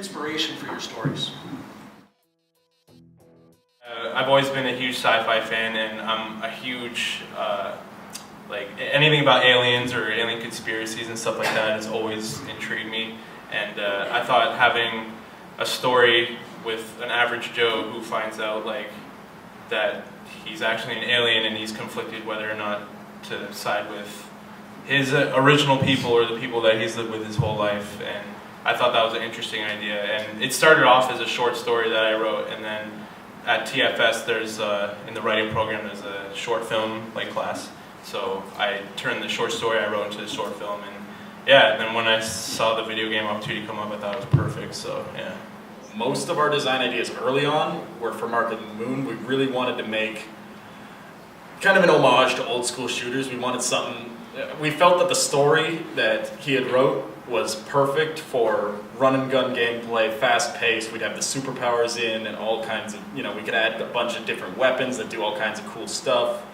inspiration for your stories? I've always been a huge sci-fi fan, and I'm a huge, like, anything about aliens or alien conspiracies and stuff like that has always intrigued me. And I thought having a story with an average Joe who finds out, like, that he's actually an alien and he's conflicted whether or not to side with his original people or the people that he's lived with his whole life. And I thought that was an interesting idea. And it started off as a short story that I wrote, and then at TFS, there's in the writing program, there's a short film class. So I turned the short story I wrote into the short film, and yeah. And then when I saw the video game opportunity come up, I thought it was perfect. So yeah. Most of our design ideas early on were for Mark of the Moon. We really wanted to make kind of an homage to old school shooters. We wanted something. We felt that the story that he had wrote was perfect for run and gun gameplay, fast paced. We'd have the superpowers in and all kinds of, we could add a bunch of different weapons that do all kinds of cool stuff.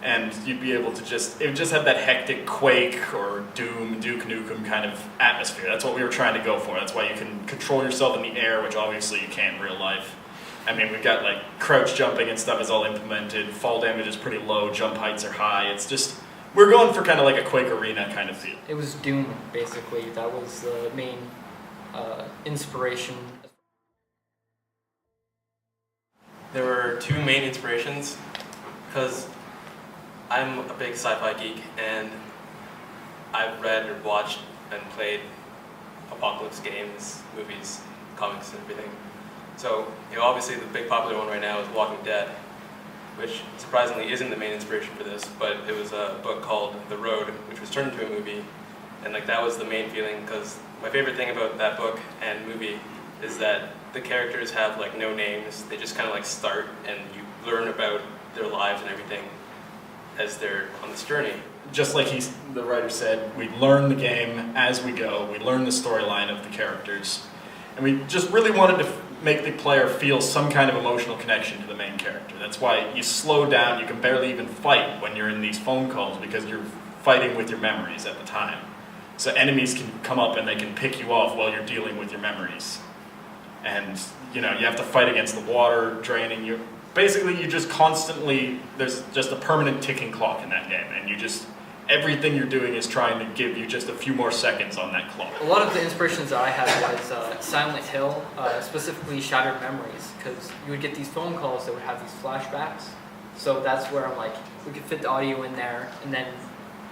And you'd be able to it would just have that hectic Quake or Doom, Duke Nukem kind of atmosphere. That's what we were trying to go for. That's why you can control yourself in the air, which obviously you can't in real life. I mean, we've got crouch jumping and stuff is all implemented. Fall damage is pretty low, jump heights are high. It's just, we're going for kind of like a Quake Arena kind of feel. It was Doom, basically. That was the main inspiration. There were two main inspirations, because I'm a big sci-fi geek, and I've read or watched and played apocalypse games, movies, comics, and everything. So, obviously the big popular one right now is Walking Dead, which surprisingly isn't the main inspiration for this, but it was a book called The Road, which was turned into a movie, and that was the main feeling, because my favorite thing about that book and movie is that the characters have no names. They just kind of start, and you learn about their lives and everything as they're on this journey. Just like the writer said, we learn the game as we go. We learn the storyline of the characters. And we just really wanted to make the player feel some kind of emotional connection to the main character. That's why you slow down. You can barely even fight when you're in these phone calls because you're fighting with your memories at the time. So enemies can come up and they can pick you off while you're dealing with your memories. And you have to fight against the water draining you. Basically, you just constantly, there's just a permanent ticking clock in that game, and everything you're doing is trying to give you just a few more seconds on that clock. A lot of the inspirations that I had was Silent Hill, specifically Shattered Memories, because you would get these phone calls that would have these flashbacks. So that's where I'm we could fit the audio in there, and then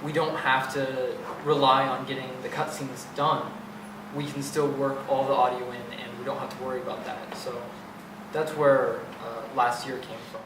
we don't have to rely on getting the cutscenes done. We can still work all the audio in, and we don't have to worry about that. So that's where last year came from.